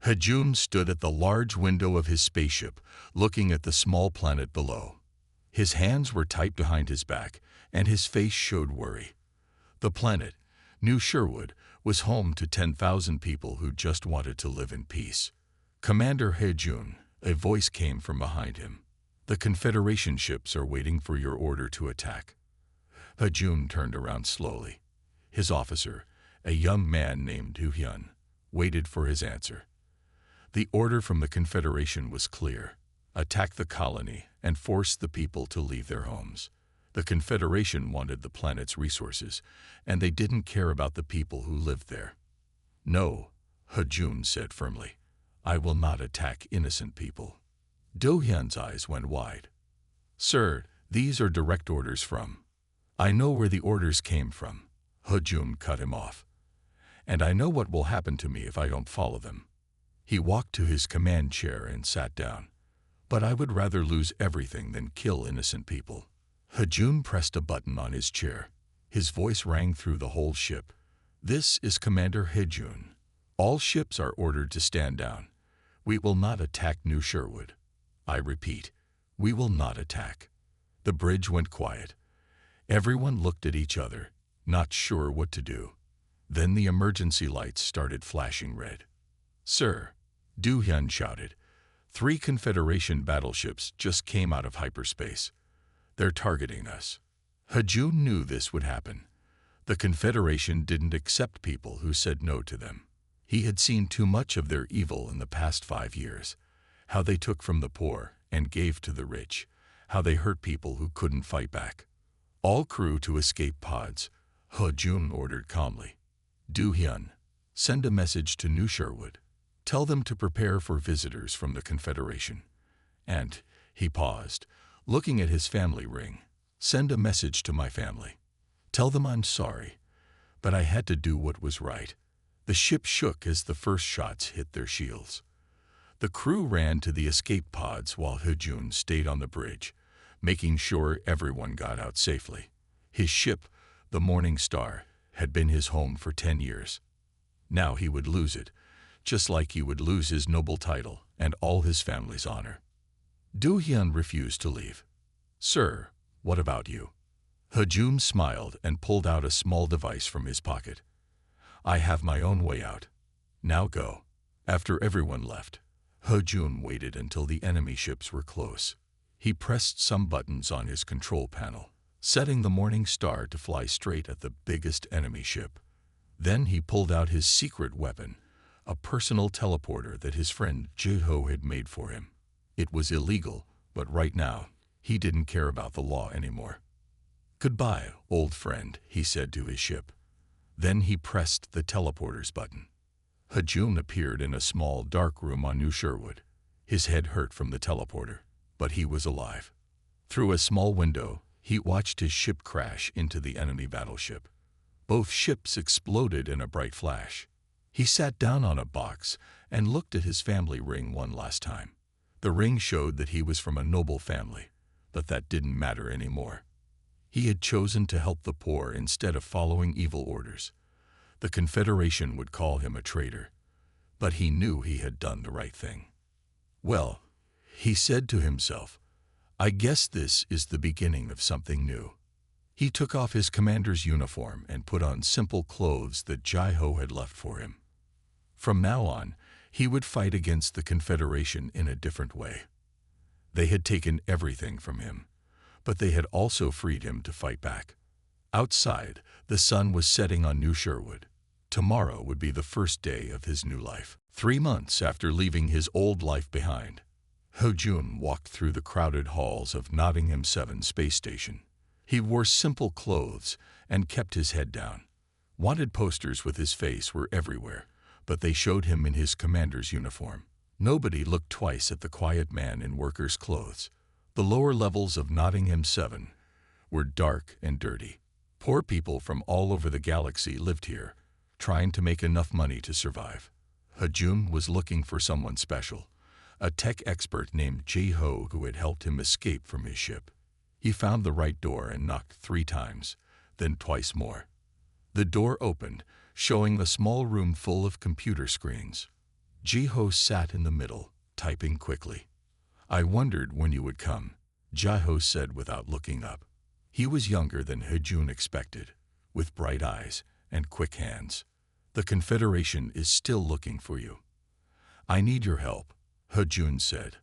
Hejun stood at the large window of his spaceship, looking at the small planet below. His hands were tight behind his back, and his face showed worry. The planet, New Sherwood, was home to 10,000 people who just wanted to live in peace. "Commander Hejun," a voice came from behind him. "The Confederation ships are waiting for your order to attack." Hejun turned around slowly. His officer, a young man named Du-hyun, waited for his answer. The order from the Confederation was clear: attack the colony and force the people to leave their homes. The Confederation wanted the planet's resources, and they didn't care about the people who lived there. "No," Hejun said firmly. "I will not attack innocent people." Do-hyun's eyes went wide. "Sir, these are direct orders from—" "I know where the orders came from," Hejun cut him off. "And I know what will happen to me if I don't follow them." He walked to his command chair and sat down. "But I would rather lose everything than kill innocent people." Hejun pressed a button on his chair. His voice rang through the whole ship. "This is Commander Hejun. All ships are ordered to stand down. We will not attack New Sherwood. I repeat, we will not attack." The bridge went quiet. Everyone looked at each other, not sure what to do. Then the emergency lights started flashing red. "Sir," Du-hyun shouted, "3 Confederation battleships just came out of hyperspace. They're targeting us." Hejun knew this would happen. The Confederation didn't accept people who said no to them. He had seen too much of their evil in the past 5 years. How they took from the poor and gave to the rich. How they hurt people who couldn't fight back. "All crew to escape pods," Hejun ordered calmly. "Du-hyun, send a message to New Sherwood. Tell them to prepare for visitors from the Confederation. And," he paused, looking at his family ring, "send a message to my family. Tell them I'm sorry, but I had to do what was right." The ship shook as the first shots hit their shields. The crew ran to the escape pods while Hejun stayed on the bridge, making sure everyone got out safely. His ship, the Morning Star, had been his home for 10 years. Now he would lose it, just like he would lose his noble title and all his family's honor. Du-hyun refused to leave. "Sir, what about you?" Hejun smiled and pulled out a small device from his pocket. "I have my own way out. Now go." After everyone left, Hejun waited until the enemy ships were close. He pressed some buttons on his control panel, setting the Morning Star to fly straight at the biggest enemy ship. Then he pulled out his secret weapon, a personal teleporter that his friend Jiho had made for him. It was illegal, but right now, he didn't care about the law anymore. "Goodbye, old friend," he said to his ship. Then he pressed the teleporter's button. Hejun appeared in a small, dark room on New Sherwood. His head hurt from the teleporter, but he was alive. Through a small window, he watched his ship crash into the enemy battleship. Both ships exploded in a bright flash. He sat down on a box and looked at his family ring one last time. The ring showed that he was from a noble family, but that didn't matter anymore. He had chosen to help the poor instead of following evil orders. The Confederation would call him a traitor, but he knew he had done the right thing. "Well," he said to himself, "I guess this is the beginning of something new." He took off his commander's uniform and put on simple clothes that Jiho had left for him. From now on, he would fight against the Confederation in a different way. They had taken everything from him, but they had also freed him to fight back. Outside, the sun was setting on New Sherwood. Tomorrow would be the first day of his new life. 3 months after leaving his old life behind, Hejun walked through the crowded halls of Nottingham 7 space station. He wore simple clothes and kept his head down. Wanted posters with his face were everywhere, but they showed him in his commander's uniform. Nobody looked twice at the quiet man in worker's clothes. The lower levels of Nottingham 7 were dark and dirty. Poor people from all over the galaxy lived here, trying to make enough money to survive. Hejun was looking for someone special, a tech expert named Jiho who had helped him escape from his ship. He found the right door and knocked 3 times, then twice more. The door opened, showing a small room full of computer screens. Jiho sat in the middle, typing quickly. I wondered when you would come, Jiho said without looking up. He was younger than Hejun expected, with bright eyes and quick hands. The Confederation is still looking for you. I need your help, Hejun said.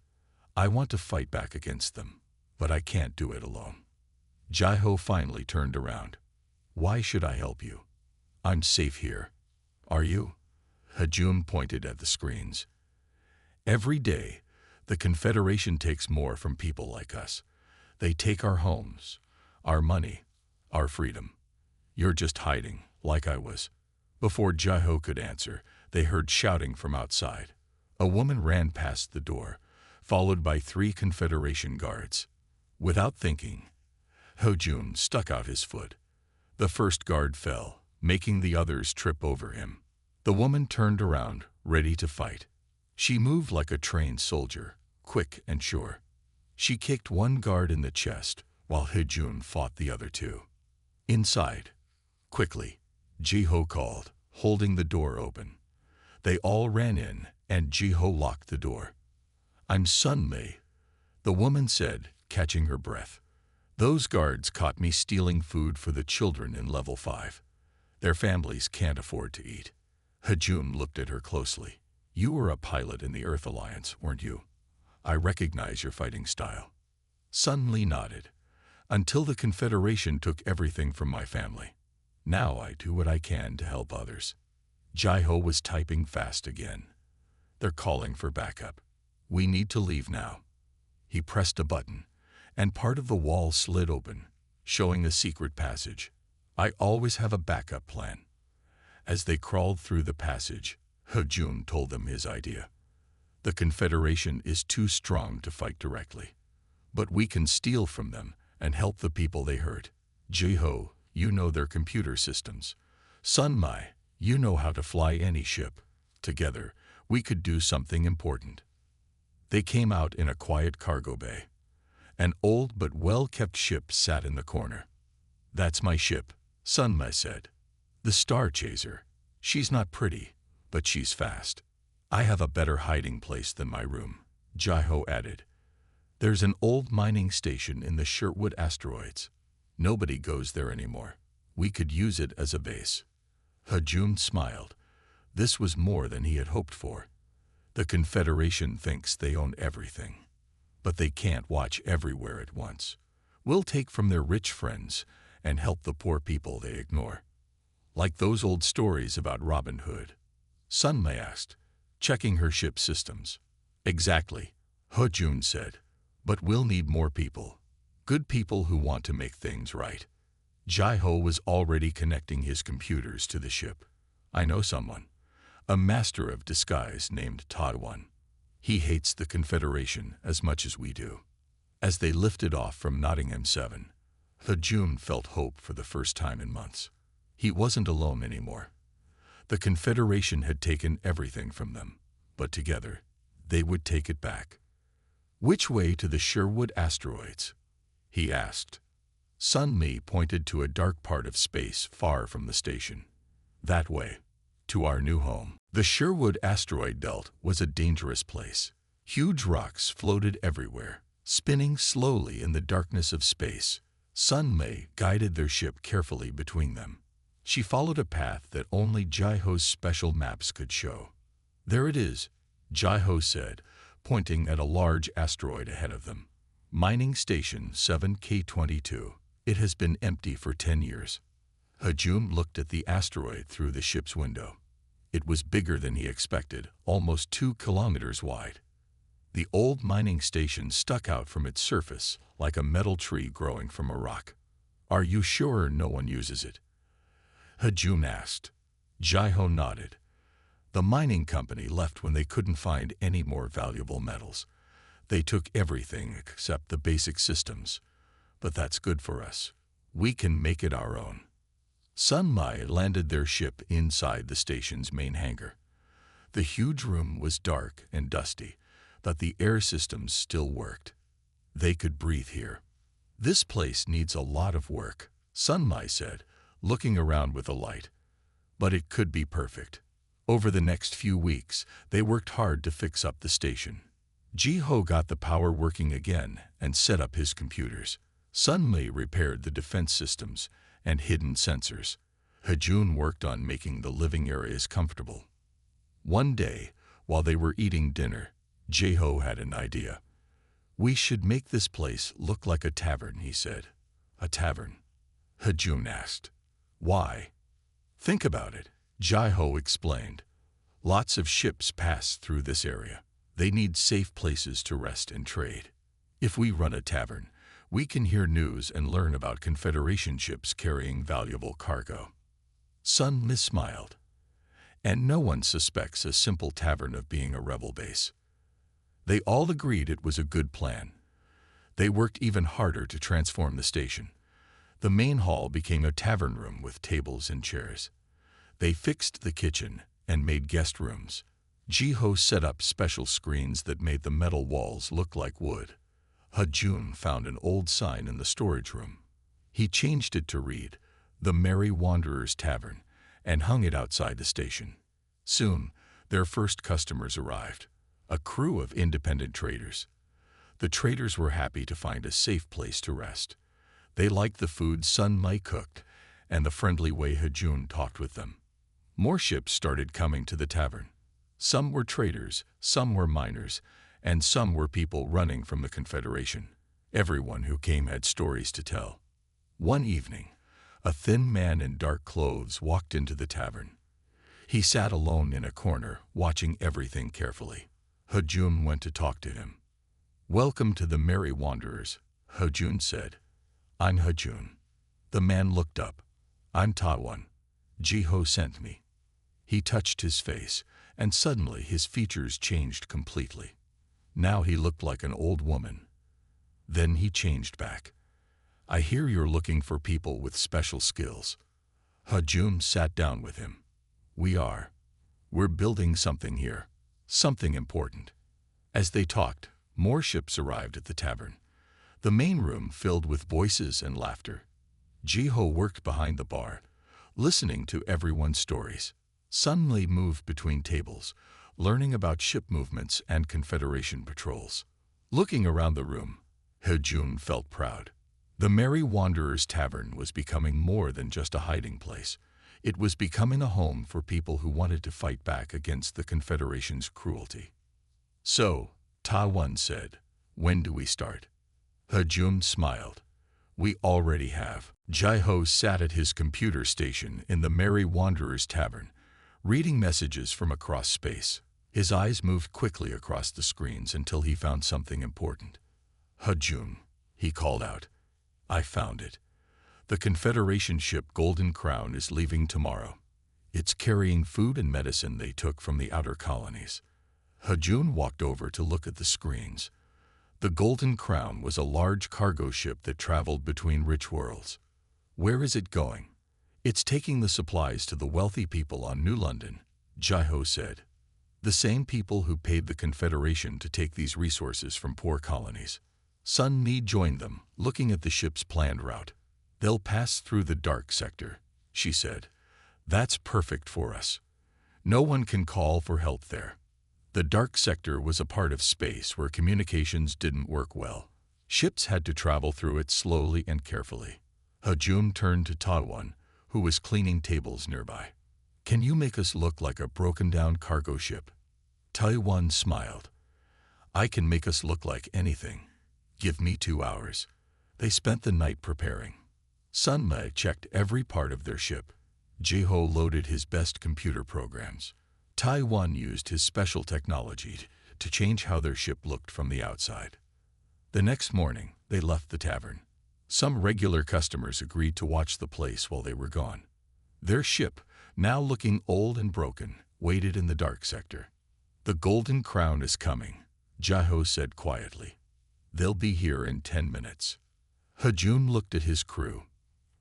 I want to fight back against them, but I can't do it alone. Jiho finally turned around. Why should I help you? I'm safe here. Are you? Hejun pointed at the screens. Every day, the Confederation takes more from people like us. They take our homes, our money, our freedom. You're just hiding, like I was. Before Jiho could answer, they heard shouting from outside. A woman ran past the door, followed by 3 Confederation guards. Without thinking, Hejun stuck out his foot. The first guard fell, making the others trip over him. The woman turned around, ready to fight. She moved like a trained soldier, quick and sure. She kicked one guard in the chest, while Hejun fought the other 2. Inside, quickly, Jiho called, holding the door open. They all ran in, and Jiho locked the door. I'm Sun Mei, the woman said, catching her breath. Those guards caught me stealing food for the children in level 5. Their families can't afford to eat. Hejun looked at her closely. You were a pilot in the Earth Alliance, weren't you? I recognize your fighting style. Sun Li nodded. Until the Confederation took everything from my family. Now I do what I can to help others. Jiho was typing fast again. They're calling for backup. We need to leave now. He pressed a button, and part of the wall slid open, showing a secret passage. I always have a backup plan. As they crawled through the passage, Hejun told them his idea. The Confederation is too strong to fight directly, but we can steal from them and help the people they hurt. Jiho, you know their computer systems. Sun Mai, you know how to fly any ship. Together, we could do something important. They came out in a quiet cargo bay. An old but well-kept ship sat in the corner. That's my ship, Sun Mai said. The Star Chaser. She's not pretty, but she's fast. I have a better hiding place than my room, Jiho added. There's an old mining station in the Sherwood asteroids. Nobody goes there anymore. We could use it as a base. Hejun smiled. This was more than he had hoped for. The Confederation thinks they own everything, but they can't watch everywhere at once. We'll take from their rich friends and help the poor people they ignore. Like those old stories about Robin Hood. Sun Mei asked, checking her ship's systems. Exactly, Hejun said, but we'll need more people. Good people who want to make things right. Jiho was already connecting his computers to the ship. I know someone, a master of disguise named Tadwan. He hates the Confederation as much as we do. As they lifted off from Nottingham 7, Hejun felt hope for the first time in months. He wasn't alone anymore. The Confederation had taken everything from them, but together, they would take it back. Which way to the Sherwood asteroids? He asked. Sun Mi pointed to a dark part of space far from the station. That way, to our new home. The Sherwood asteroid belt was a dangerous place. Huge rocks floated everywhere, spinning slowly in the darkness of space. Sun Mi guided their ship carefully between them. She followed a path that only Jiho's special maps could show. There it is, Jiho said, pointing at a large asteroid ahead of them. Mining Station 7K22. It has been empty for 10 years. Hejun looked at the asteroid through the ship's window. It was bigger than he expected, almost 2 kilometers wide. The old mining station stuck out from its surface like a metal tree growing from a rock. Are you sure no one uses it? Hejun asked. Jiho nodded. The mining company left when they couldn't find any more valuable metals. They took everything except the basic systems. But that's good for us. We can make it our own. Sun Mai landed their ship inside the station's main hangar. The huge room was dark and dusty, but the air systems still worked. They could breathe here. This place needs a lot of work, Sun Mai said, looking around with a light. But it could be perfect. Over the next few weeks, they worked hard to fix up the station. Ji-ho got the power working again and set up his computers. Sun-mi repaired the defense systems and hidden sensors. Ha-jun worked on making the living areas comfortable. One day, while they were eating dinner, Ji-ho had an idea. "We should make this place look like a tavern," he said. "A tavern?" Ha-jun asked. "Why?" "Think about it," Ji-ho explained. "Lots of ships pass through this area. They need safe places to rest and trade. If we run a tavern, we can hear news and learn about Confederation ships carrying valuable cargo." Sun-mi smiled. "And no one suspects a simple tavern of being a rebel base." They all agreed it was a good plan. They worked even harder to transform the station. The main hall became a tavern room with tables and chairs. They fixed the kitchen and made guest rooms. Ji-ho set up special screens that made the metal walls look like wood. Ha-jun found an old sign in the storage room. He changed it to read, "The Merry Wanderers Tavern," and hung it outside the station. Soon, their first customers arrived, a crew of independent traders. The traders were happy to find a safe place to rest. They liked the food Sun-mi cooked and the friendly way Ha-jun talked with them. More ships started coming to the tavern. Some were traders, some were miners, and some were people running from the Confederation. Everyone who came had stories to tell. One evening, a thin man in dark clothes walked into the tavern. He sat alone in a corner, watching everything carefully. Ha-jun went to talk to him. "Welcome to the Merry Wanderers," Ha-jun said. "I'm Ha-jun." The man looked up. "I'm Tavern. Ji-ho sent me." He touched his face, and suddenly his features changed completely. Now he looked like an old woman. Then he changed back. "I hear you're looking for people with special skills." Ha-jun sat down with him. "We are. We're building something here. Something important." As they talked, more ships arrived at the tavern. The main room filled with voices and laughter. Ji-ho worked behind the bar, listening to everyone's stories. Sun-mi moved between tables, learning about ship movements and Confederation patrols. Looking around the room, Ha-jun felt proud. The Merry Wanderers Tavern was becoming more than just a hiding place. It was becoming a home for people who wanted to fight back against the Confederation's cruelty. "So," Ta-won said, "when do we start?" Ha-jun smiled. "We already have." Ji-ho sat at his computer station in the Merry Wanderers Tavern, reading messages from across space. His eyes moved quickly across the screens until he found something important. "Ha-jun," he called out. "I found it. The Confederation ship Golden Crown is leaving tomorrow. It's carrying food and medicine they took from the outer colonies." Ha-jun walked over to look at the screens. The Golden Crown was a large cargo ship that traveled between rich worlds. "Where is it going?" "It's taking the supplies to the wealthy people on New London," Ji-ho said. "The same people who paid the Confederation to take these resources from poor colonies." Sun-mi joined them, looking at the ship's planned route. "They'll pass through the dark sector," she said. "That's perfect for us. No one can call for help there." The dark sector was a part of space where communications didn't work well. Ships had to travel through it slowly and carefully. Ha-jun turned to Ta-won, who was cleaning tables nearby. "Can you make us look like a broken-down cargo ship?" Ta-won smiled. "I can make us look like anything. Give me 2 hours." They spent the night preparing. Sun-mi checked every part of their ship. Ji-ho loaded his best computer programs. Ta-won used his special technology to change how their ship looked from the outside. The next morning, they left the tavern. Some regular customers agreed to watch the place while they were gone. Their ship, now looking old and broken, waited in the dark sector. "The Golden Crown is coming," Ji-ho said quietly. "They'll be here in 10 minutes." Ha-jun looked at his crew.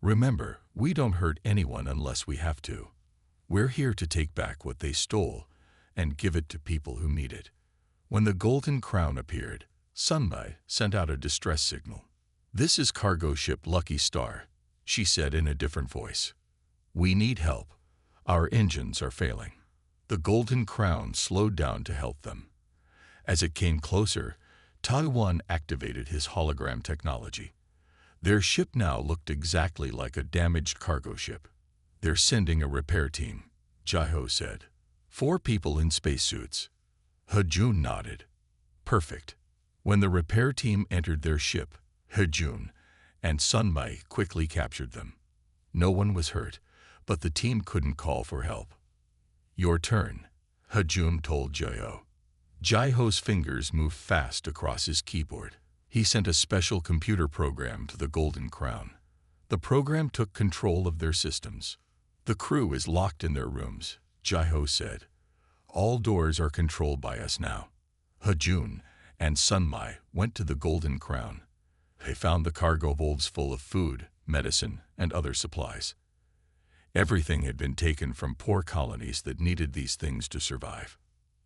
"Remember, we don't hurt anyone unless we have to. We're here to take back what they stole and give it to people who need it." When the Golden Crown appeared, Sun-mi sent out a distress signal. "This is cargo ship Lucky Star," she said in a different voice. "We need help. Our engines are failing." The Golden Crown slowed down to help them. As it came closer, Taiwan activated his hologram technology. Their ship now looked exactly like a damaged cargo ship. "They're sending a repair team," Jaiho said. 4 people in spacesuits. Hejun nodded. "Perfect." When the repair team entered their ship, Hejun and Sunmai quickly captured them. No one was hurt, but the team couldn't call for help. "Your turn," Hejun told Jaiho. Jaiho's fingers moved fast across his keyboard. He sent a special computer program to the Golden Crown. The program took control of their systems. "The crew is locked in their rooms," Jaiho said. "All doors are controlled by us now." Hejun and Sunmai went to the Golden Crown. They found the cargo holds full of food, medicine, and other supplies. Everything had been taken from poor colonies that needed these things to survive.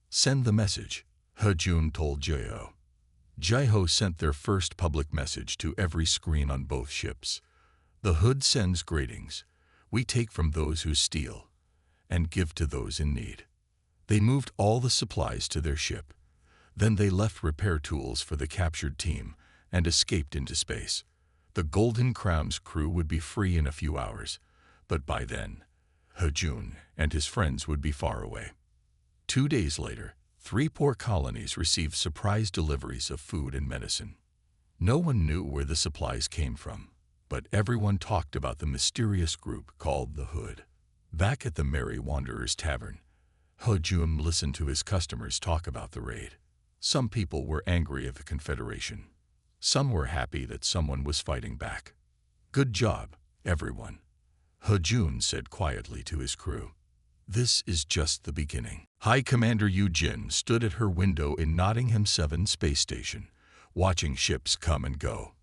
"Send the message," Hejun told Jaiho. Jaiho sent their first public message to every screen on both ships. "The hood sends greetings. We take from those who steal and give to those in need." They moved all the supplies to their ship. Then they left repair tools for the captured team and escaped into space. The Golden Crown's crew would be free in a few hours, but by then, Hejun and his friends would be far away. 2 days later, 3 poor colonies received surprise deliveries of food and medicine. No one knew where the supplies came from, but everyone talked about the mysterious group called the Hood. Back at the Merry Wanderers Tavern, Hejun listened to his customers talk about the raid. Some people were angry at the Confederation. Some were happy that someone was fighting back. "Good job, everyone," Hejun said quietly to his crew. "This is just the beginning." High Commander Yu-jin stood at her window in Nottingham 7 space station, watching ships come and go.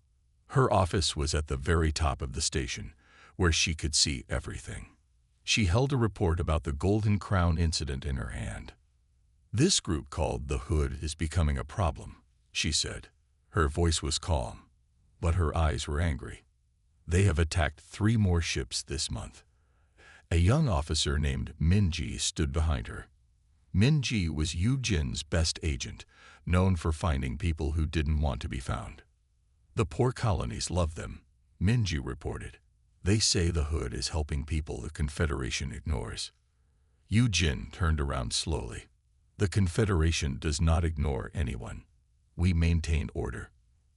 Her office was at the very top of the station, where she could see everything. She held a report about the Golden Crown incident in her hand. "This group called the Hood is becoming a problem," she said. Her voice was calm, but her eyes were angry. "They have attacked 3 more ships this month." A young officer named Min-ji stood behind her. Min-ji was Yu-jin's best agent, known for finding people who didn't want to be found. "The poor colonies love them," Min-ji reported. "They say the Hood is helping people the Confederation ignores." Yu-jin turned around slowly. "The Confederation does not ignore anyone. We maintain order.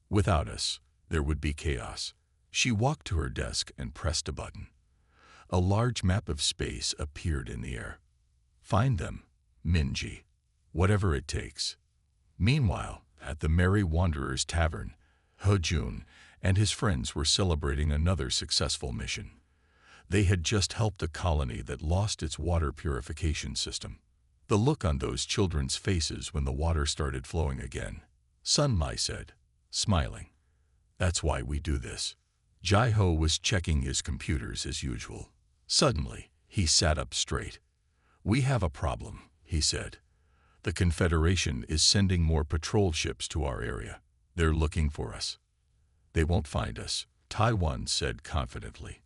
Without us, there would be chaos." She walked to her desk and pressed a button. A large map of space appeared in the air. "Find them, Min-ji. Whatever it takes." Meanwhile, at the Merry Wanderers Tavern, Hejun and his friends were celebrating another successful mission. They had just helped a colony that lost its water purification system. The look on those children's faces when the water started flowing again. Sunmai said, smiling. "That's why we do this." Jaiho was checking his computers as usual. Suddenly, he sat up straight. "We have a problem," he said. "The Confederation is sending more patrol ships to our area. They're looking for us." "They won't find us," Taiwan said confidently.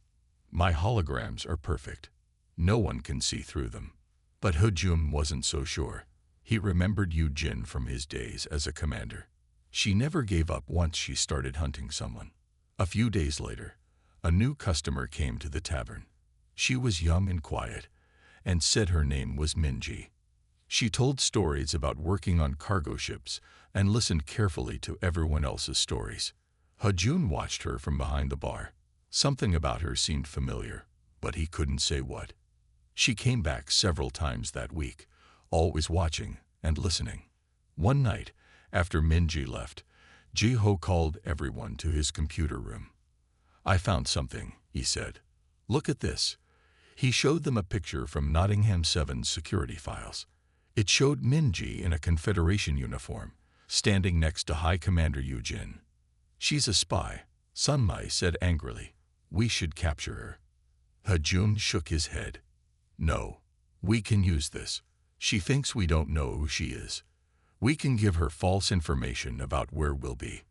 "My holograms are perfect. No one can see through them." But Hejun wasn't so sure. He remembered Yu-jin from his days as a commander. She never gave up once she started hunting someone. A few days later, a new customer came to the tavern. She was young and quiet, and said her name was Min-ji. She told stories about working on cargo ships and listened carefully to everyone else's stories. Hejun watched her from behind the bar. Something about her seemed familiar, but he couldn't say what. She came back several times that week, always watching and listening. One night, after Min-ji left, Jaiho called everyone to his computer room. "I found something," he said. "Look at this." He showed them a picture from Nottingham 7's security files. It showed Min-ji in a Confederation uniform, standing next to High Commander Yu-jin. "She's a spy," Sunmai said angrily. "We should capture her." Hejun shook his head. "No, we can use this. She thinks we don't know who she is. We can give her false information about where we'll be."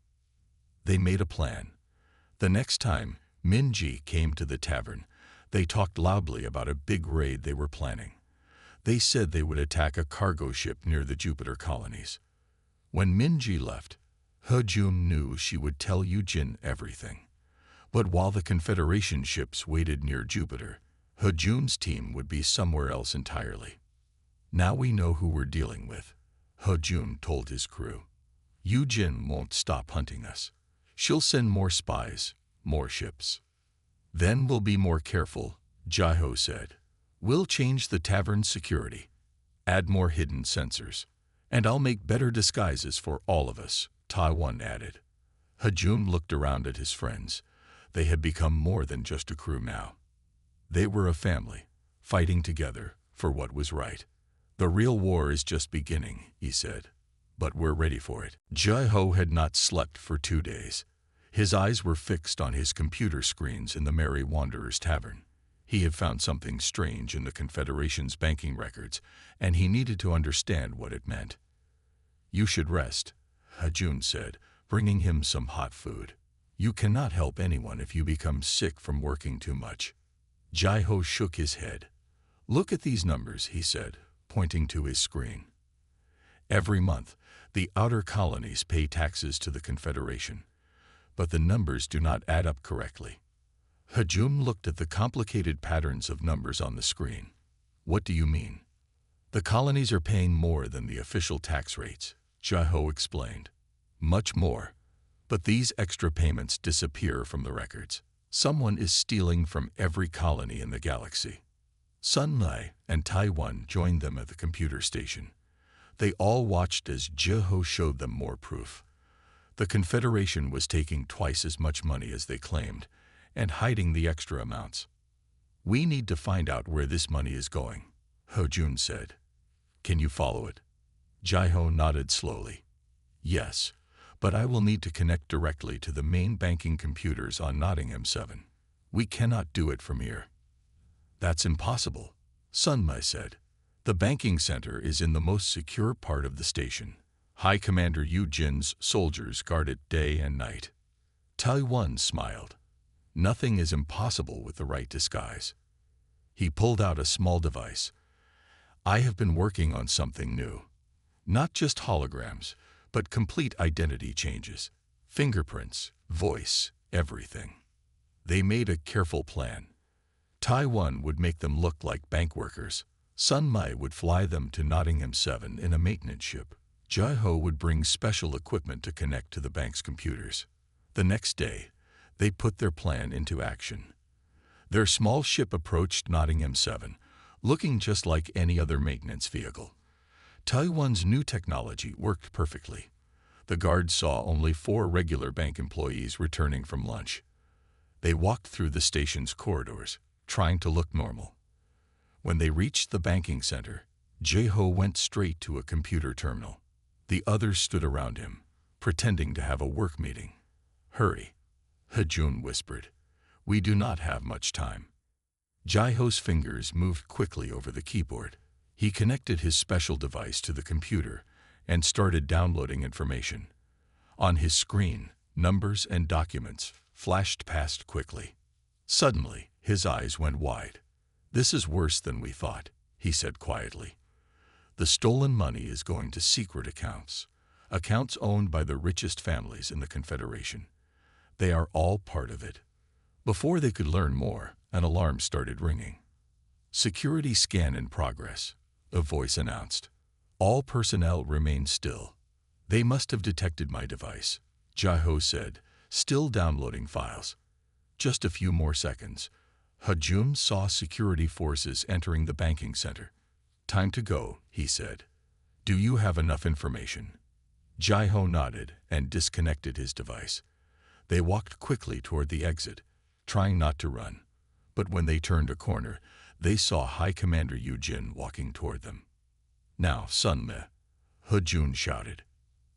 They made a plan. The next time Min-ji came to the tavern, they talked loudly about a big raid they were planning. They said they would attack a cargo ship near the Jupiter colonies. When Minji left, He-jun knew she would tell Yujin everything. But while the Confederation ships waited near Jupiter, He-jun's team would be somewhere else entirely. Now we know who we're dealing with, He-jun told his crew. Yujin won't stop hunting us. She'll send more spies, more ships. Then we'll be more careful, Jai-ho said. We'll change the tavern's security, add more hidden sensors, and I'll make better disguises for all of us, Taiwan added. He-jun looked around at his friends. They had become more than just a crew now. They were a family, fighting together for what was right. The real war is just beginning, he said, but we're ready for it. Jai-ho had not slept for 2 days. His eyes were fixed on his computer screens in the Merry Wanderer's Tavern. He had found something strange in the Confederation's banking records, and he needed to understand what it meant. You should rest, He-jun said, bringing him some hot food. You cannot help anyone if you become sick from working too much. Jai-ho shook his head. Look at these numbers, he said, pointing to his screen. Every month, the outer colonies pay taxes to the Confederation, but the numbers do not add up correctly. He-jun looked at the complicated patterns of numbers on the screen. What do you mean? The colonies are paying more than the official tax rates, Jai-ho explained. Much more. But these extra payments disappear from the records. Someone is stealing from every colony in the galaxy. Sun Mai and Taiwan joined them at the computer station. They all watched as Jai-ho showed them more proof. The Confederation was taking twice as much money as they claimed, and hiding the extra amounts. We need to find out where this money is going, He-jun said. Can you follow it? Jai-ho nodded slowly. Yes, but I will need to connect directly to the main banking computers on Nottingham 7. We cannot do it from here. That's impossible, Sun Mai said. The banking center is in the most secure part of the station. High Commander Yujin's soldiers guard it day and night. Taiwan smiled. Nothing is impossible with the right disguise. He pulled out a small device. I have been working on something new. Not just holograms, but complete identity changes. Fingerprints, voice, everything. They made a careful plan. Taiwan would make them look like bank workers. Sun Mai would fly them to Nottingham 7 in a maintenance ship. Jai-ho would bring special equipment to connect to the bank's computers. The next day, they put their plan into action. Their small ship approached Nottingham 7, looking just like any other maintenance vehicle. Taiwan's new technology worked perfectly. The guards saw only 4 regular bank employees returning from lunch. They walked through the station's corridors, trying to look normal. When they reached the banking center, Jai-ho went straight to a computer terminal. The others stood around him, pretending to have a work meeting. Hurry, He-jun whispered. We do not have much time. Jai-ho's fingers moved quickly over the keyboard. He connected his special device to the computer and started downloading information. On his screen, numbers and documents flashed past quickly. Suddenly, his eyes went wide. This is worse than we thought, he said quietly. The stolen money is going to secret accounts, accounts owned by the richest families in the Confederation. They are all part of it. Before they could learn more, an alarm started ringing. Security scan in progress, a voice announced. All personnel remain still. They must have detected my device, Jai-ho said, still downloading files. Just a few more seconds. He-jun saw security forces entering the banking center. Time to go, he said. Do you have enough information? Jai-ho nodded and disconnected his device. They walked quickly toward the exit, trying not to run. But when they turned a corner, they saw High Commander Yujin walking toward them. Now, Sun Mai, He-jun shouted.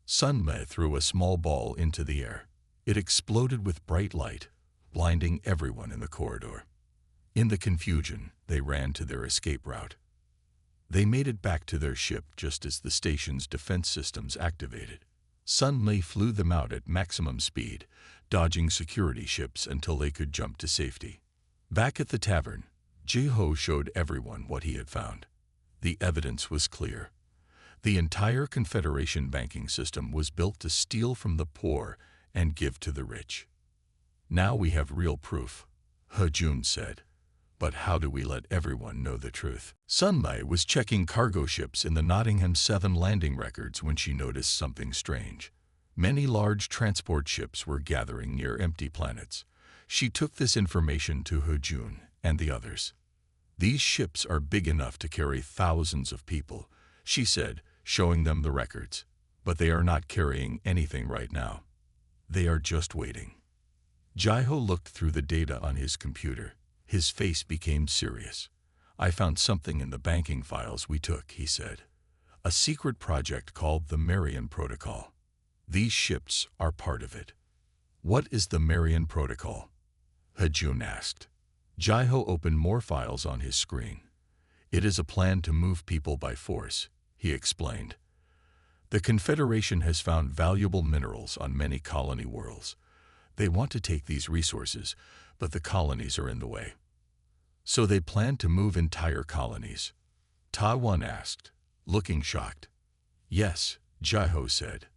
Sun Mai threw a small ball into the air. It exploded with bright light, blinding everyone in the corridor. In the confusion, they ran to their escape route. They made it back to their ship just as the station's defense systems activated. Sun Mai flew them out at maximum speed, dodging security ships until they could jump to safety. Back at the tavern, Jai-ho showed everyone what he had found. The evidence was clear. The entire Confederation banking system was built to steal from the poor and give to the rich. Now we have real proof, He-jun said. But how do we let everyone know the truth? Sunmai was checking cargo ships in the Nottingham 7 landing records when she noticed something strange. Many large transport ships were gathering near empty planets. She took this information to He-jun and the others. These ships are big enough to carry thousands of people, she said, showing them the records. But they are not carrying anything right now. They are just waiting. Jaiho looked through the data on his computer. His face became serious. I found something in the banking files we took, he said. A secret project called the Marian Protocol. These ships are part of it. What is the Marian Protocol? He-jun asked. Jaiho opened more files on his screen. It is a plan to move people by force, he explained. The Confederation has found valuable minerals on many colony worlds. They want to take these resources, but the colonies are in the way. So they plan to move entire colonies. Ta-won asked, looking shocked. Yes, Jaiho said.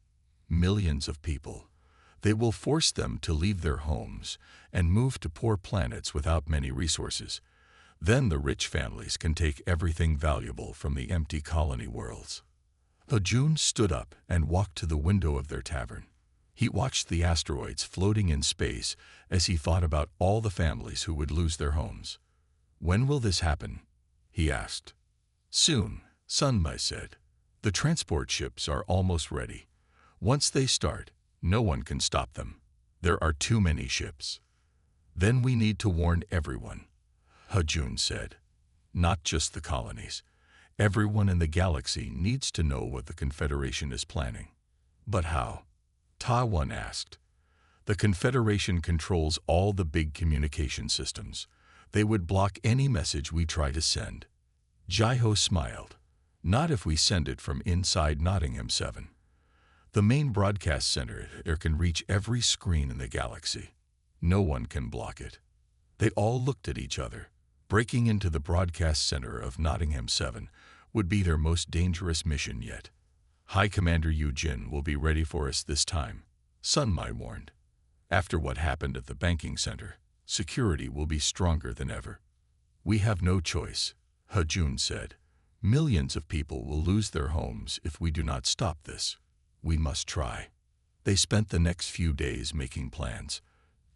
Millions of people. They will force them to leave their homes and move to poor planets without many resources. Then the rich families can take everything valuable from the empty colony worlds. He-jun stood up and walked to the window of their tavern. He watched the asteroids floating in space as he thought about all the families who would lose their homes. When will this happen? He asked. Soon, Sunmai said. The transport ships are almost ready. Once they start, no one can stop them. There are too many ships. Then we need to warn everyone, He-jun said. Not just the colonies. Everyone in the galaxy needs to know what the Confederation is planning. But how? Ta-won asked. The Confederation controls all the big communication systems. They would block any message we try to send. Jaiho smiled. Not if we send it from inside Nottingham 7. The main broadcast center there can reach every screen in the galaxy. No one can block it. They all looked at each other. Breaking into the broadcast center of Nottingham 7 would be their most dangerous mission yet. High Commander Yu-jin will be ready for us this time, Sunmai warned. After what happened at the banking center, security will be stronger than ever. We have no choice, He-jun said. Millions of people will lose their homes if we do not stop this. We must try. They spent the next few days making plans.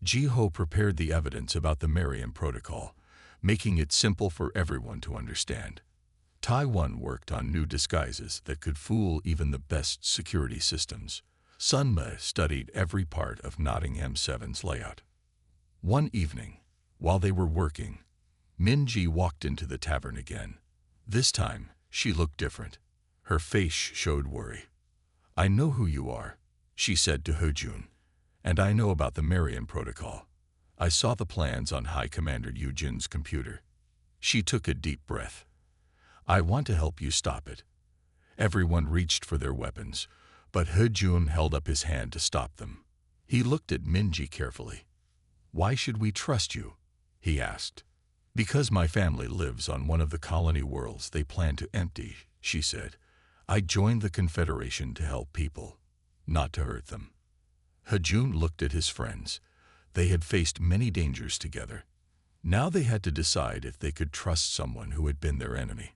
Jaiho prepared the evidence about the Marian Protocol, making it simple for everyone to understand. Ta-won worked on new disguises that could fool even the best security systems. Sunmai studied every part of Nottingham 7's layout. One evening, while they were working, Min-ji walked into the tavern again. This time, she looked different. Her face showed worry. I know who you are, she said to He-jun, and I know about the Marian Protocol. I saw the plans on High Commander Yu-jin's computer. She took a deep breath. I want to help you stop it. Everyone reached for their weapons, but He-jun held up his hand to stop them. He looked at Min-ji carefully. Why should we trust you? He asked. Because my family lives on one of the colony worlds they plan to empty, she said. I joined the Confederation to help people, not to hurt them. He-jun looked at his friends. They had faced many dangers together. Now they had to decide if they could trust someone who had been their enemy.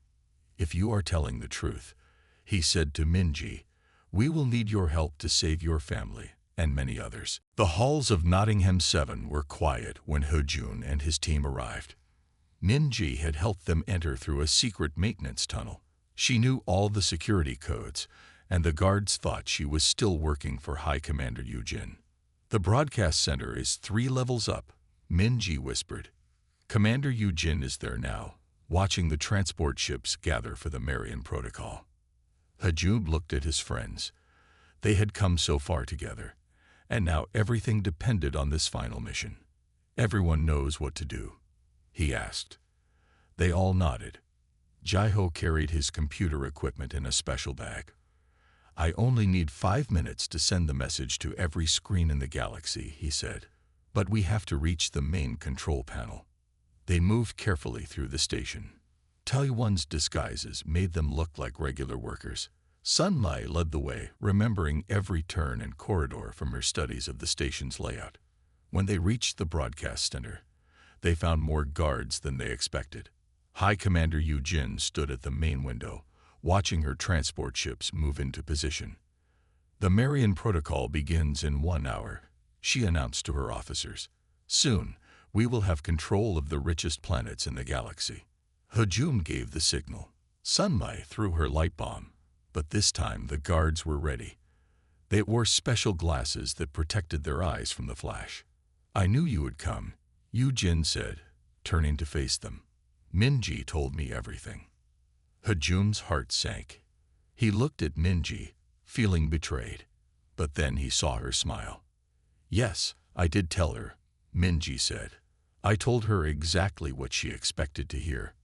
If you are telling the truth, he said to Min-ji, we will need your help to save your family and many others. The halls of Nottingham 7 were quiet when He-jun and his team arrived. Min-ji had helped them enter through a secret maintenance tunnel. She knew all the security codes, and the guards thought she was still working for High Commander Yu-jin. The broadcast center is 3 levels up, Min-ji whispered. Commander Yu-jin is there now, watching the transport ships gather for the Marian Protocol. He-jun looked at his friends. They had come so far together, and now everything depended on this final mission. Everyone knows what to do, he asked. They all nodded. Jaiho carried his computer equipment in a special bag. I only need 5 minutes to send the message to every screen in the galaxy, he said. But we have to reach the main control panel. They moved carefully through the station. Taiwan's disguises made them look like regular workers. Sun Mai led the way, remembering every turn and corridor from her studies of the station's layout. When they reached the broadcast center, they found more guards than they expected. High Commander Yu Jin stood at the main window, watching her transport ships move into position. "The Marian Protocol begins in 1 hour," she announced to her officers. "Soon, we will have control of the richest planets in the galaxy." Hejun gave the signal. Sun Mai threw her light bomb, but this time the guards were ready. They wore special glasses that protected their eyes from the flash. "I knew you would come," Yu Jin said, turning to face them. "Minji told me everything." Hejun's heart sank. He looked at Minji, feeling betrayed, but then he saw her smile. "Yes, I did tell her," Minji said. "I told her exactly what she expected to hear."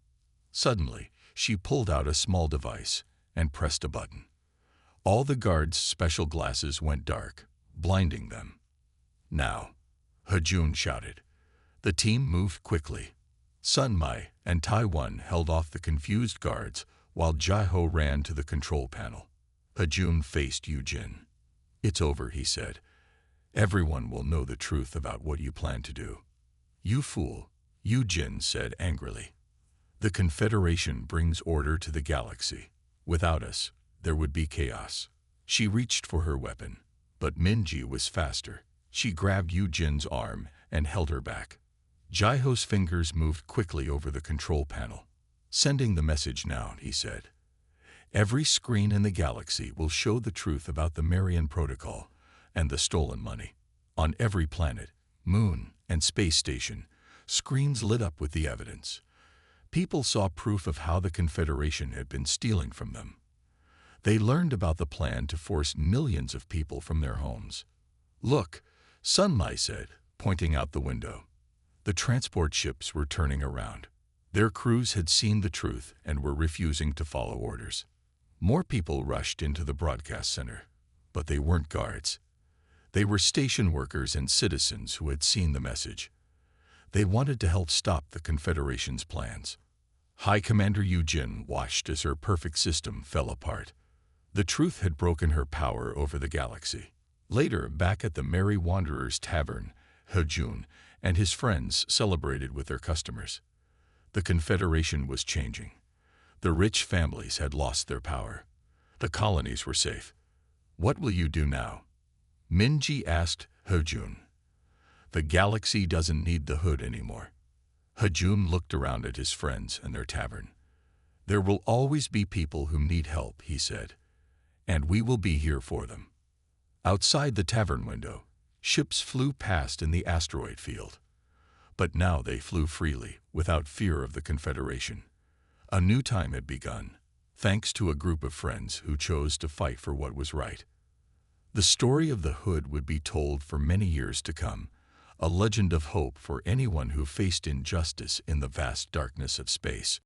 Suddenly, she pulled out a small device and pressed a button. All the guards' special glasses went dark, blinding them. "Now," Hejun shouted. The team moved quickly. Sun Mai and Taiwan held off the confused guards while Jaiho ran to the control panel. Hejun faced Yu Jin. "It's over," he said. "Everyone will know the truth about what you plan to do." "You fool," Yu Jin said angrily. "The Confederation brings order to the galaxy. Without us, there would be chaos." She reached for her weapon, but Minji was faster. She grabbed Yu Jin's arm and held her back. Jaiho's fingers moved quickly over the control panel. "Sending the message now," he said. "Every screen in the galaxy will show the truth about the Marian Protocol and the stolen money. On every planet, moon, and space station, screens lit up with the evidence. People saw proof of how the Confederation had been stealing from them. They learned about the plan to force millions of people from their homes." "Look," Sun Mai said, pointing out the window. The transport ships were turning around. Their crews had seen the truth and were refusing to follow orders. More people rushed into the broadcast center, but they weren't guards. They were station workers and citizens who had seen the message. They wanted to help stop the Confederation's plans. High Commander Yu Jin watched as her perfect system fell apart. The truth had broken her power over the galaxy. Later, back at the Merry Wanderers Tavern, Hejun and his friends celebrated with their customers. The Confederation was changing. The rich families had lost their power. The colonies were safe. "What will you do now?" Minji asked Hejun. "The galaxy doesn't need the hood anymore." Hejun looked around at his friends and their tavern. "There will always be people who need help," he said, "and we will be here for them." Outside the tavern window, ships flew past in the asteroid field. But now they flew freely, without fear of the Confederation. A new time had begun, thanks to a group of friends who chose to fight for what was right. The story of the hood would be told for many years to come, a legend of hope for anyone who faced injustice in the vast darkness of space.